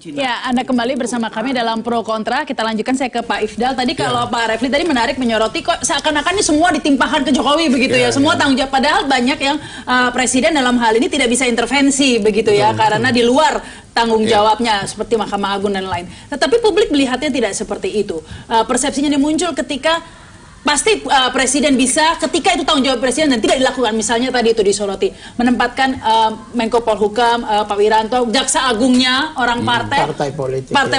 Cina. Ya, Anda kembali bersama kami dalam Pro Kontra. Kita lanjutkan, saya ke Pak Ifdal. Tadi kalau Pak Refli tadi menarik menyoroti kok seakan-akan ini semua ditimpahkan ke Jokowi begitu ya. Semua tanggung jawab. Padahal banyak yang presiden dalam hal ini tidak bisa intervensi begitu ya. Karena di luar tanggung jawabnya seperti Mahkamah Agung dan lain. Tetapi publik melihatnya tidak seperti itu. Persepsinya muncul ketika pasti presiden bisa ketika itu tanggung jawab presiden dan tidak dilakukan. Misalnya tadi itu disoroti menempatkan Menko Polhukam Pak Wiranto, jaksa agungnya orang partai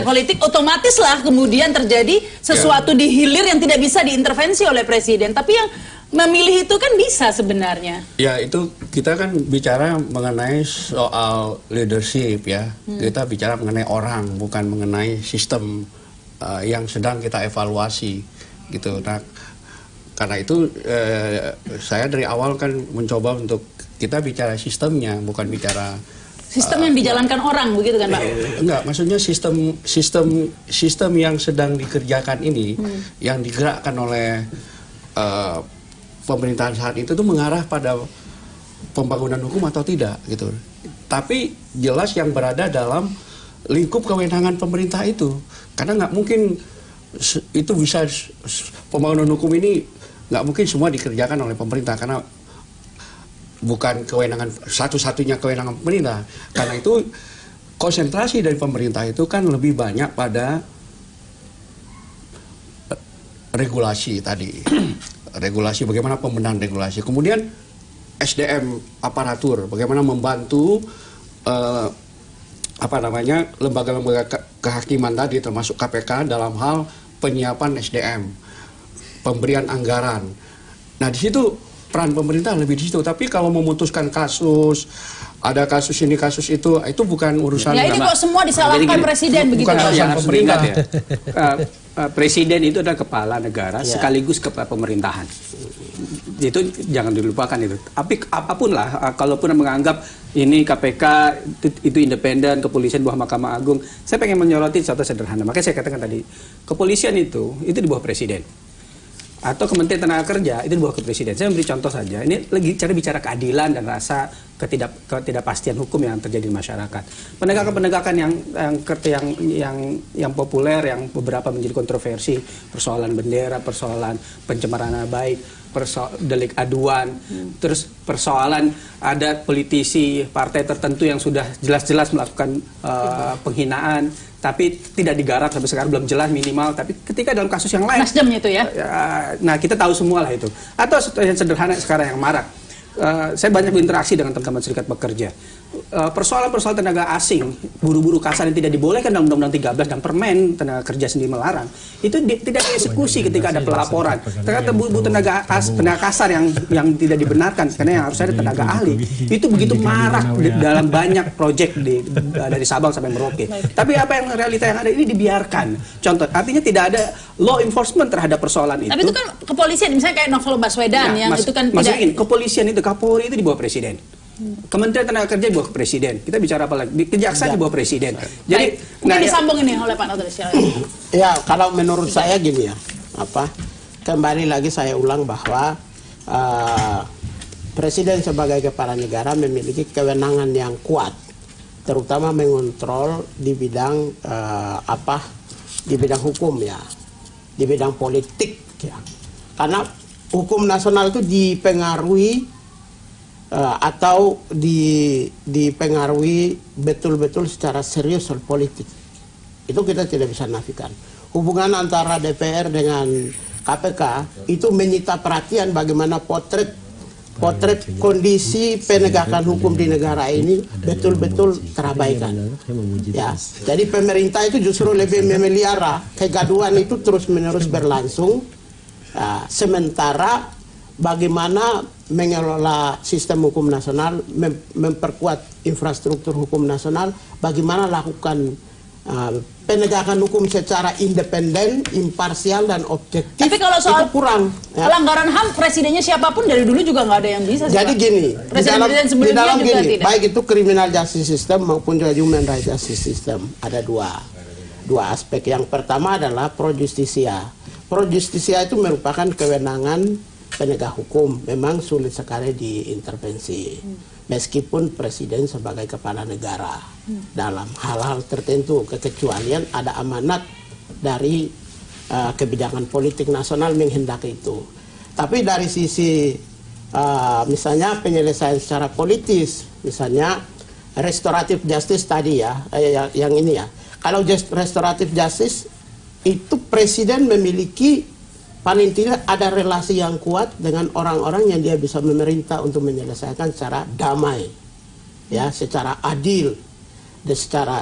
politik, otomatis lah kemudian terjadi sesuatu di hilir yang tidak bisa diintervensi oleh presiden. Tapi yang memilih itu kan bisa sebenarnya. Ya, itu kita kan bicara mengenai soal leadership ya. Kita bicara mengenai orang, bukan mengenai sistem yang sedang kita evaluasi gitu. Nah, karena itu saya dari awal kan mencoba untuk kita bicara sistemnya, bukan bicara sistem yang dijalankan orang begitu kan Pak? Enggak, maksudnya sistem yang sedang dikerjakan ini, yang digerakkan oleh pemerintahan saat itu tuh mengarah pada pembangunan hukum atau tidak gitu. Tapi jelas yang berada dalam lingkup kewenangan pemerintah itu, karena nggak mungkin itu bisa pembangunan hukum ini nggak mungkin semua dikerjakan oleh pemerintah karena bukan kewenangan satu-satunya kewenangan pemerintah. Karena itu konsentrasi dari pemerintah itu kan lebih banyak pada regulasi tadi, regulasi bagaimana pembenahan regulasi, kemudian SDM aparatur bagaimana membantu lembaga-lembaga kehakiman tadi termasuk KPK dalam hal penyiapan SDM, pemberian anggaran. Nah, di situ peran pemerintah lebih di situ. Tapi kalau memutuskan kasus, ada kasus ini, kasus itu bukan urusan. Ya ini kok semua disalahkan presiden begitu. Bukan urusan pemerintah. Ya. Presiden itu adalah kepala negara sekaligus kepala pemerintahan. Itu jangan dilupakan itu. Tapi apapun lah, kalaupun menganggap ini KPK itu independen, kepolisian bawah Mahkamah Agung, saya pengen menyoroti contoh sederhana. Makanya saya katakan tadi, kepolisian itu di bawah presiden. Atau Kementerian Tenaga Kerja itu di bawah presiden. Saya memberi contoh saja. Ini lagi cara bicara keadilan dan rasa ketidakpastian hukum yang terjadi di masyarakat. Penegakan-penegakan yang populer, yang beberapa menjadi kontroversi, persoalan bendera, persoalan pencemaran nama baik, delik aduan, terus persoalan ada politisi partai tertentu yang sudah jelas-jelas melakukan penghinaan, tapi tidak digarap sampai sekarang belum jelas minimal. Tapi ketika dalam kasus yang lain, Nasdem itu ya. Nah kita tahu semua lah itu. Atau yang sederhana sekarang yang marak. Saya banyak berinteraksi dengan teman-teman serikat pekerja. Persoalan-persoalan tenaga asing, buru-buru kasar yang tidak dibolehkan dalam Undang-Undang 13 dan Permen tenaga kerja sendiri melarang, itu tidak dieksekusi ketika ada pelaporan. Ternyata tenaga kasar yang tidak dibenarkan karena yang harus ada tenaga ahli. Itu begitu marak dalam banyak proyek dari Sabang sampai Merauke. Tapi apa yang realita yang ada ini dibiarkan. Contoh, artinya tidak ada law enforcement terhadap persoalan itu. Tapi itu kan kepolisian, misalnya kayak Novel Baswedan yang itu kan tidak. Kepolisian itu, Kapolri itu di bawah presiden. Kementerian Tenaga Kerja di bawah presiden. Kita bicara apa lagi? Kejaksaan di bawah presiden. Jadi mungkin disambung ini oleh Pak Novel. Ya, kalau menurut saya gini ya, kembali lagi saya ulang bahwa presiden sebagai kepala negara memiliki kewenangan yang kuat, terutama mengontrol di bidang di bidang hukum ya, di bidang politik ya. Karena hukum nasional itu dipengaruhi atau dipengaruhi betul-betul secara serius oleh politik. Itu kita tidak bisa nafikan. Hubungan antara DPR dengan KPK itu menyita perhatian bagaimana potret kondisi penegakan hukum di negara ini betul-betul terabaikan. Ya, jadi pemerintah itu justru lebih memelihara kegaduhan itu terus-menerus berlangsung. Sementara bagaimana mengelola sistem hukum nasional, memperkuat infrastruktur hukum nasional, bagaimana lakukan penegakan hukum secara independen, imparsial dan objektif. Tapi kalau soal itu kurang. Pelanggaran HAM, presidennya siapapun dari dulu juga nggak ada yang bisa. Jadi gini, di dalam gini, baik itu criminal justice system maupun juga human rights justice system, ada dua aspek. Yang pertama adalah pro justisia. Pro justisia itu merupakan kewenangan penegak hukum, memang sulit sekali diintervensi. meskipun presiden sebagai kepala negara dalam hal-hal tertentu kekecualian ada amanat dari kebijakan politik nasional menghendaki itu. Tapi dari sisi misalnya penyelesaian secara politis, misalnya restoratif justice tadi ya, yang ini ya. Kalau restoratif justice itu presiden memiliki paling tidak ada relasi yang kuat dengan orang-orang yang dia bisa memerintah untuk menyelesaikan secara damai, ya, secara adil dan secara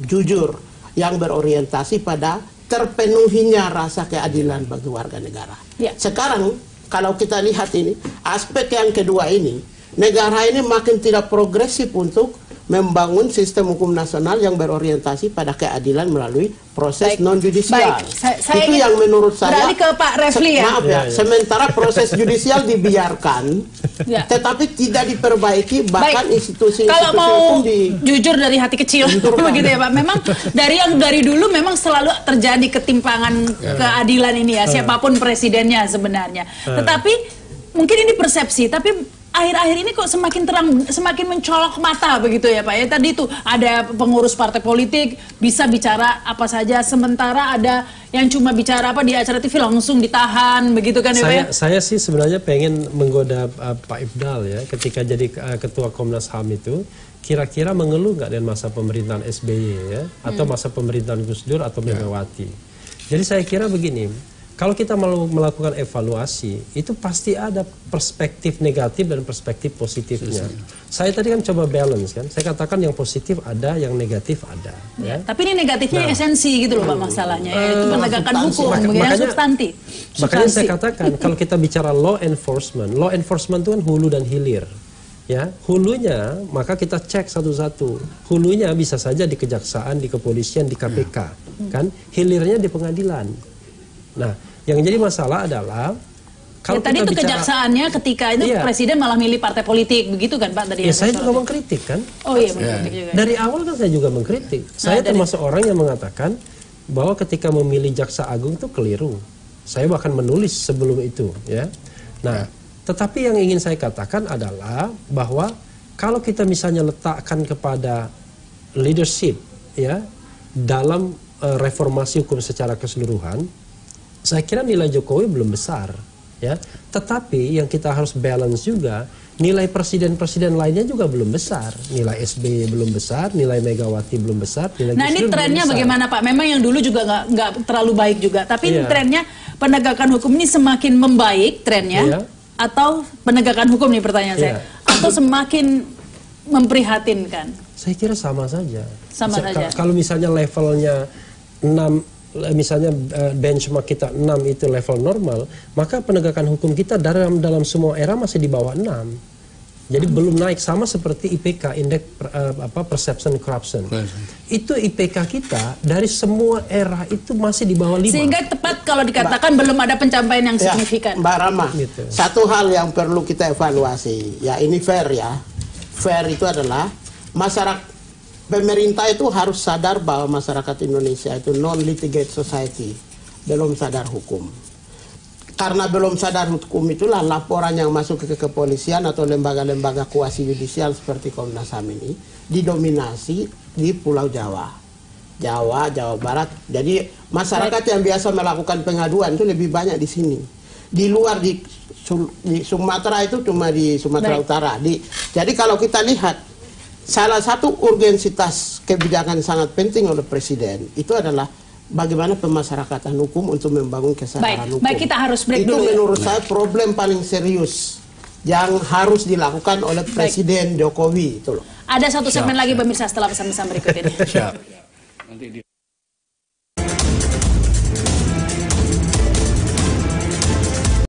jujur yang berorientasi pada terpenuhinya rasa keadilan bagi warga negara. Ya. Sekarang kalau kita lihat ini aspek yang kedua ini, negara ini makin tidak progresif untuk membangun sistem hukum nasional yang berorientasi pada keadilan melalui proses non-judisial. Itu yang menurut saya beralih ke Pak Refli ya. Maaf ya, sementara proses judisial dibiarkan, tetapi tidak diperbaiki, bahkan institusi kalau mau hukum jujur dari hati kecil begitu ya Pak. Memang dari dulu memang selalu terjadi ketimpangan keadilan ini ya, siapapun presidennya sebenarnya. Tetapi mungkin ini persepsi, tapi akhir-akhir ini kok semakin terang, semakin mencolok mata begitu ya Pak ya. Tadi itu ada pengurus partai politik bisa bicara apa saja, sementara ada yang cuma bicara apa di acara TV langsung ditahan begitu kan ya Pak ya? Saya sih sebenarnya pengen menggoda Pak Ifdal ya, ketika jadi ketua Komnas HAM itu kira-kira mengeluh nggak dengan masa pemerintahan SBY ya, atau masa pemerintahan Gus Dur atau Megawati. Jadi saya kira begini, kalau kita mau melakukan evaluasi, itu pasti ada perspektif negatif dan perspektif positifnya. Saya tadi kan coba balance kan, saya katakan yang positif ada, yang negatif ada. Ya. Tapi ini negatifnya esensi gitu loh Pak masalahnya, yaitu penegakan hukum, yang substantif. Makanya saya katakan, kalau kita bicara law enforcement itu kan hulu dan hilir. Ya, hulunya maka kita cek satu-satu. Hulunya bisa saja di kejaksaan, di kepolisian, di KPK, kan? Hilirnya di pengadilan. Nah, yang jadi masalah adalah kalau tadi itu kejaksaannya ketika itu presiden malah milih partai politik begitu kan Pak tadi? Ya saya juga mengkritik kan. Oh iya mengkritik juga. Dari awal kan saya juga mengkritik. Saya termasuk orang yang mengatakan bahwa ketika memilih jaksa agung itu keliru. Saya bahkan menulis sebelum itu ya. Nah, tetapi yang ingin saya katakan adalah bahwa kalau kita misalnya letakkan kepada leadership ya dalam reformasi hukum secara keseluruhan, saya kira nilai Jokowi belum besar, ya. Tetapi yang kita harus balance juga, nilai presiden-presiden lainnya juga belum besar. Nilai SBY belum besar, nilai Megawati belum besar. Nilai nah ini trennya bagaimana Pak? Memang yang dulu juga nggak terlalu baik juga, tapi ini trennya penegakan hukum ini semakin membaik trennya, atau penegakan hukum nih pertanyaan saya, atau semakin memprihatinkan? Saya kira sama saja. Sama saja. Kalau misalnya levelnya 6, misalnya benchmark kita 6 itu level normal, maka penegakan hukum kita dalam semua era masih di bawah 6. Jadi belum naik, sama seperti IPK, Indeks Perception Corruption. Itu IPK kita dari semua era itu masih di bawah 5. Sehingga tepat kalau dikatakan belum ada pencapaian yang signifikan. Mbak Rama, gitu. Satu hal yang perlu kita evaluasi, ya ini fair ya. Fair itu adalah masyarakat. Pemerintah itu harus sadar bahwa masyarakat Indonesia itu non-litigate society, belum sadar hukum. Karena belum sadar hukum itulah laporan yang masuk ke kepolisian atau lembaga-lembaga kuasi yudisial seperti Komnas HAM ini didominasi di Pulau Jawa, Jawa Barat. Jadi masyarakat yang biasa melakukan pengaduan itu lebih banyak di sini. Di luar di Sumatera itu cuma di Sumatera Utara. Jadi kalau kita lihat, salah satu urgensitas kebijakan sangat penting oleh presiden itu adalah bagaimana pemasyarakatan hukum untuk membangun kesadaran hukum. Baik, kita harus break itu dulu. Itu menurut saya problem paling serius yang harus dilakukan oleh Presiden Jokowi itu loh. Ada satu segmen lagi pemirsa setelah pesan-pesan berikut ini.